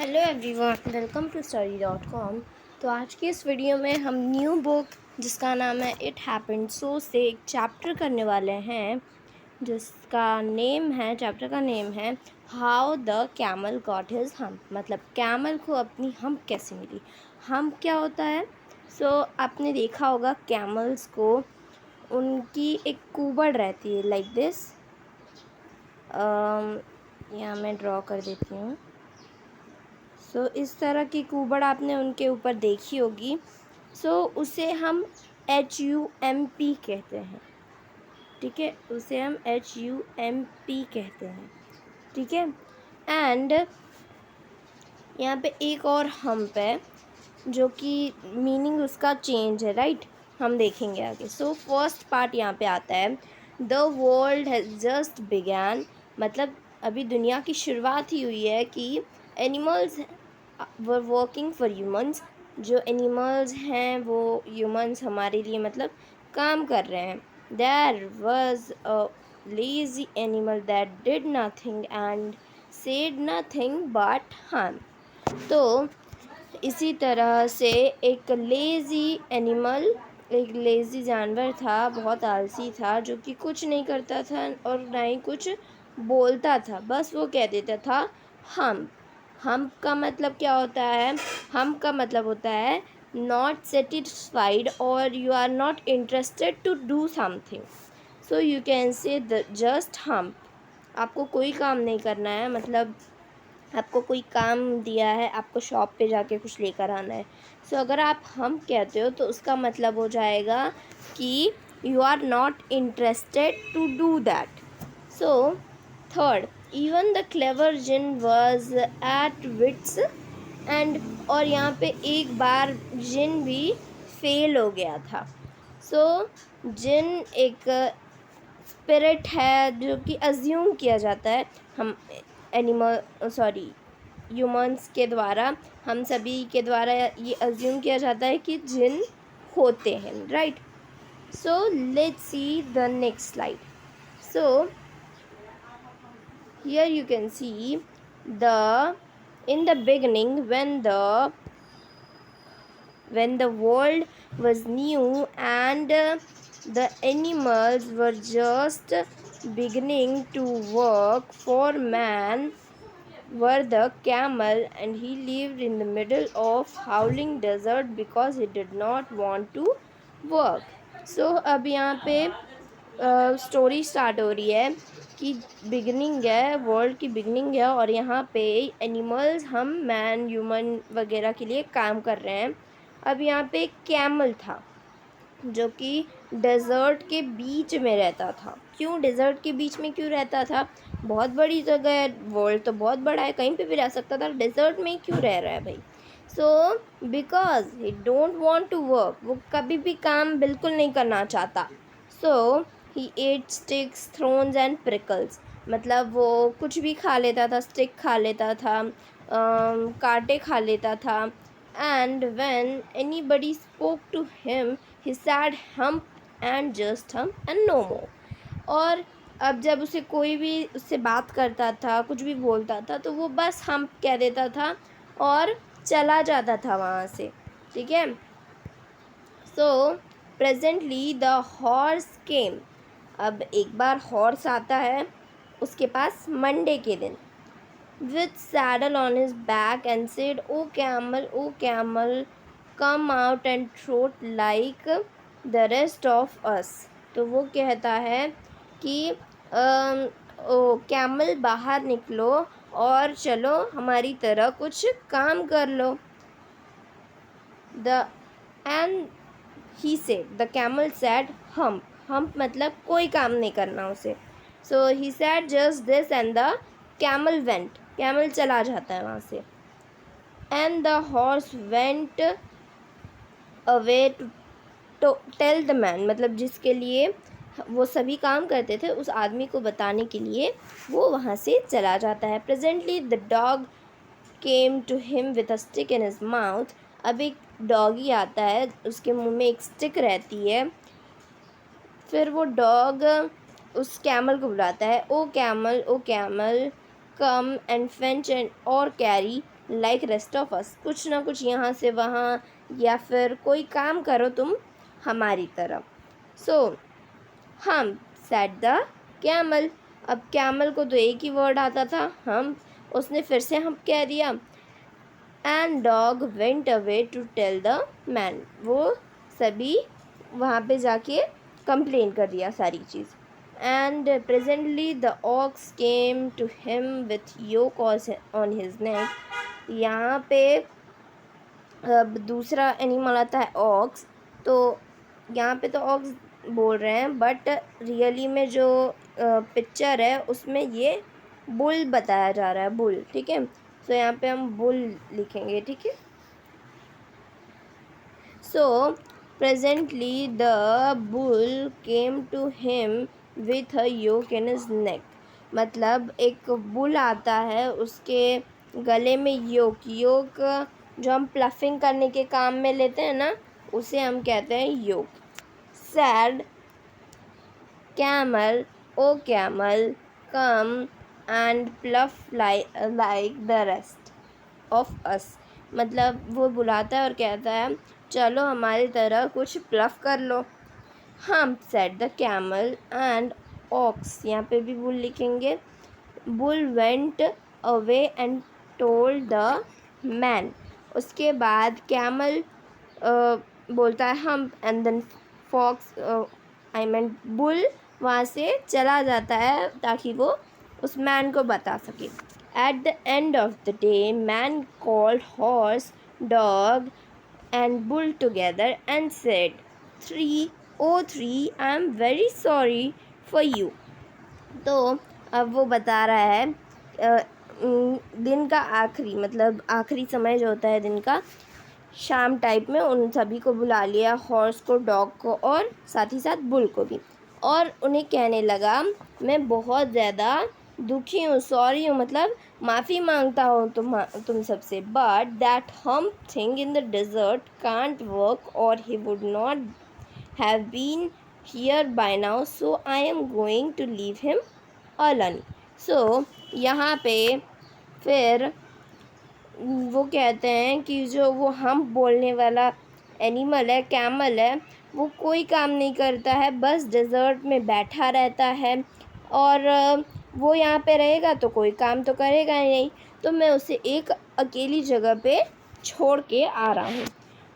Hello everyone, welcome to study.com। तो आज की इस वीडियो में हम न्यू बुक जिसका नाम है इट हैपेंड सो से एक चैप्टर करने वाले हैं चैप्टर का नेम है how the camel got his hump. मतलब कैमल को अपनी हम्प कैसे मिली। हम्प क्या होता है? आपने देखा होगा कैमल्स को, उनकी एक कुबड़ रहती है लाइक दिस। यहाँ मैं ड्रॉ कर देती हूँ। इस तरह की कुबड़ आपने उनके ऊपर देखी होगी। उसे हम HUMP कहते हैं। ठीक है, उसे हम HUMP कहते हैं। ठीक है, एंड यहाँ पे एक और हम्प है जो कि मीनिंग उसका चेंज है, राइट। हम देखेंगे आगे। फर्स्ट पार्ट यहाँ पे आता है the world has just began. मतलब अभी दुनिया की शुरुआत ही हुई है कि animals were working for humans. जो एनिमल्स हैं वो ह्यूमंस हमारे लिए मतलब काम कर रहे हैं। There was a lazy animal that did nothing and said nothing but harm. तो इसी तरह से एक लेज़ी जानवर था, बहुत आलसी था, जो कि कुछ नहीं करता था और ना ही कुछ बोलता था। बस वो कह देता था हम। हम का मतलब क्या होता है? हम का मतलब होता है नॉट सेटिस्फाइड और you are not interested to do something. So you can say the just hum. आपको कोई काम नहीं करना है, मतलब आपको कोई काम दिया है, आपको शॉप पे जाके कुछ लेकर आना है। अगर आप हम कहते हो तो उसका मतलब हो जाएगा कि you are not interested to do that. Third, even the clever jinn was at wits end. और यहाँ पे एक बार जिन भी फेल हो गया था। जिन एक स्पिरिट है जो कि अज्यूम किया जाता है हम ह्यूमंस के द्वारा, हम सभी के द्वारा ये अज्यूम किया जाता है कि जिन होते हैं, right. Let's see the next slide. Here you can see in the beginning when the world was new and the animals were just beginning to work for man were the camel, and he lived in the middle of howling desert because he did not want to work. अब यहाँ पे story start हो रही है कि beginning है, world की beginning है, और यहाँ पे एनिमल्स, हम मैन ह्यूमन वगैरह के लिए काम कर रहे हैं। अब यहाँ पे कैमल था जो कि डेज़र्ट के बीच में रहता था। क्यों डेज़र्ट के बीच में क्यों रहता था? बहुत बड़ी जगह है, वर्ल्ड तो बहुत बड़ा है, कहीं पे भी रह सकता था, डेज़र्ट में ही क्यों रह रहा है भाई? Because he don't want to work. वो कभी भी काम बिल्कुल नहीं करना चाहता। He ate sticks, thorns and prickles. मतलब वो कुछ भी खा लेता था, स्टिक खा लेता था, कांटे खा लेता था। And when anybody spoke to him, he said hump and just hump and no more. और अब जब उसे कोई भी उससे बात करता था, कुछ भी बोलता था, तो वो बस हम्प कह देता था और चला जाता था वहाँ से। ठीक है। प्रेजेंटली द हॉर्स केम। अब एक बार हॉर्स आता है उसके पास मंडे के दिन, with saddle on his back, and said, O camel, come out and trot like the rest of us." तो वो कहता है कि ओ कैमल, बाहर निकलो और चलो हमारी तरह कुछ काम कर लो। The camel said hump. Hump मतलब कोई काम नहीं करना उसे। He said just this and the camel went. Camel चला जाता है वहाँ से। And the horse went away to tell the man। मतलब जिसके लिए वो सभी काम करते थे, उस आदमी को बताने के लिए वो वहाँ से चला जाता है। Presently the dog came to him with a stick in his mouth। अब एक डॉगी आता है, उसके मुंह में एक स्टिक रहती है। फिर वो डॉग उस कैमल को बुलाता है, oh camel come and fetch and और carry like rest of us, कुछ ना कुछ यहाँ से वहाँ या फिर कोई काम करो तुम हमारी तरह। सो हम सेड द कैमल, अब कैमल को तो एक ही वर्ड आता था हम, उसने फिर से हम कह दिया। And dog went away to tell the man, वो सभी वहाँ पे जाके कंप्लेन कर दिया सारी चीज़। And presently the ox came to him with yoke on his neck, यहाँ पे अब दूसरा एनिमल आता है ऑक्स, तो यहाँ पे तो ऑक्स बोल रहे हैं बट रियली में जो पिक्चर है उसमें ये बुल बताया जा रहा है, बुल, ठीक है। सो यहाँ पे हम बुल लिखेंगे, ठीक है। So presently the bull came to him with a yoke in his neck, मतलब एक बुल आता है, उसके गले में योक, योक जो हम प्लफिंग करने के काम में लेते हैं ना, उसे हम कहते हैं yoke. Said camel, oh camel come and plough like the rest of us, मतलब वो बुलाता है और कहता है चलो हमारी तरह कुछ प्लफ कर लो। Humph said the camel and ox, यहाँ पे भी बुल लिखेंगे। Bull went away and told the man, उसके बाद कैमल बोलता है humph, and then fox I mean bull वहाँ से चला जाता है ताकि वो उस मैन को बता सके। At the end of the day man called horse, dog and bull together and said, three I am very sorry for you. तो अब वो बता रहा है दिन का आखिरी, मतलब आखिरी समय जो होता है दिन का, शाम टाइप में उन सभी को बुला लिया, हॉर्स को, डॉग को और साथ ही साथ बुल को भी, और उन्हें कहने लगा मैं बहुत ज़्यादा दुखी हूँ, सॉरी हूँ, मतलब माफ़ी मांगता हूँ तुम सबसे, but that humph thing in the desert can't work or he would not have been here by now, so I am going to leave him alone. So यहाँ पे फिर वो कहते हैं कि जो वो हम बोलने वाला एनिमल है, कैमल है, वो कोई काम नहीं करता है, बस डेजर्ट में बैठा रहता है, और वो यहाँ पे रहेगा तो कोई काम तो करेगा ही नहीं, तो मैं उसे एक अकेली जगह पे छोड़ के आ रहा हूँ।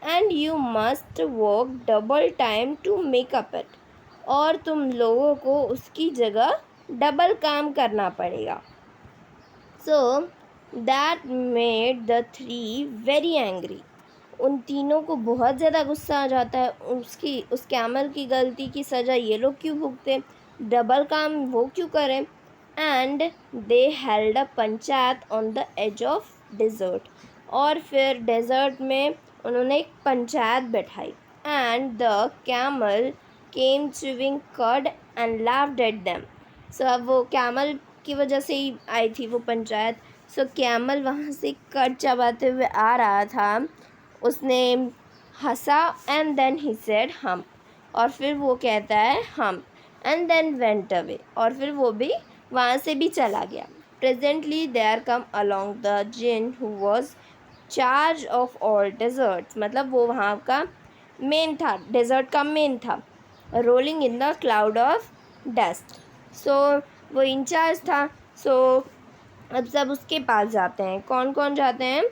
And you must work double time to make up it, और तुम लोगों को उसकी जगह डबल काम करना पड़ेगा। So that made the three very angry, उन तीनों को बहुत ज़्यादा गुस्सा आ जाता है, उस कैमल की गलती की सज़ा ये लोग क्यों भुगते, डबल काम वो क्यों करें। And they held a panchayat on the edge of desert, और फिर डेजर्ट में उन्होंने एक पंचायत बैठाई। And the camel came chewing cud and laughed at them, सो अब वो कैमल की वजह से ही आई थी वो पंचायत। सो कैमल वहाँ से कर्ड चबाते हुए आ रहा था, उसने हंसा, एंड देन ही सेड हम, और फिर वो कहता है humph, and then went away, और फिर वो भी वहाँ से भी चला गया। Presently there came along the jinn who was charge of all deserts, मतलब वो वहाँ का मेन था, डेजर्ट का मेन था, rolling in the cloud of dust. So वो इंचार्ज था। सो अब सब उसके पास जाते हैं, कौन कौन जाते हैं,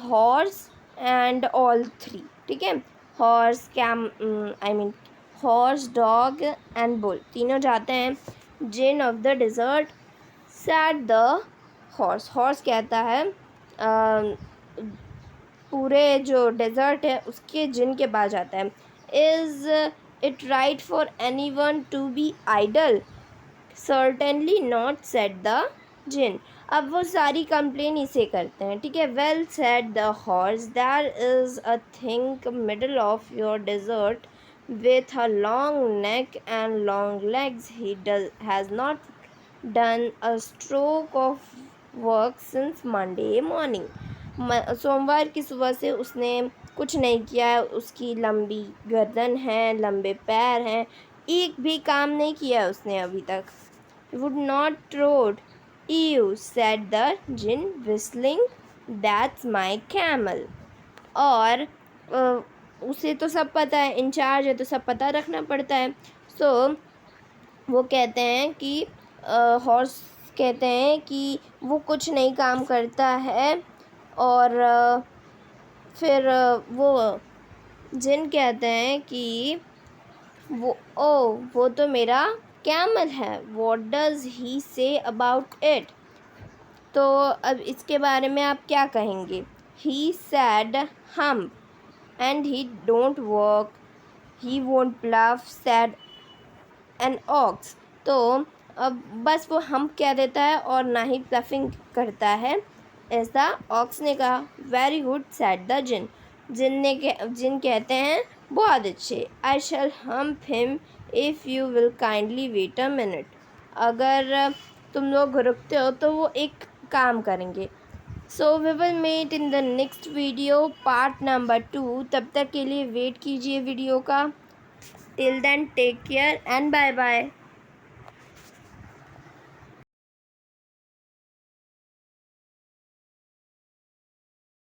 हॉर्स एंड ऑल थ्री, ठीक है, horse I mean horse, dog and bull, तीनों जाते हैं। Djinn of the desert said the horse, horse कहता है पूरे जो डेजर्ट है उसके जिन के पास जाता है, is it right for anyone to be idle, certainly not, said the djinn. अब वो सारी कंप्लेन इसे करते हैं, ठीक है। Well said the horse, there is a thing middle of your desert with a long neck and long legs, he has not done a stroke of work since Monday morning, सोमवार की सुबह से उसने कुछ नहीं किया है, उसकी लंबी गर्दन है, लंबे पैर हैं, एक भी काम नहीं किया उसने अभी तक। Would not trod, ew, said the gin, whistling that's my camel. और उसे तो सब पता है, इंचार्ज है तो सब पता रखना पड़ता है। सो वो कहते हैं कि हॉर्स कहते हैं कि वो कुछ नहीं काम करता है। और फिर वो जिन कहते हैं कि वो तो मेरा कैमल है, what does he say about it. तो अब इसके बारे में आप क्या कहेंगे? He said humph and he don't work, he won't bluff, said an ox. तो अब बस वो हम कह देता है और ना ही ब्लफिंग करता है, ऐसा ऑक्स ने कहा। Very good said the djinn. Djinn कहते हैं बहुत अच्छे। I shall hump him if you will kindly wait a minute. अगर तुम लोग रुकते हो तो वो एक काम करेंगे। So we will met in the next video part number 2। तब तक के लिए वेट कीजिए वीडियो का। Till then take care and bye bye.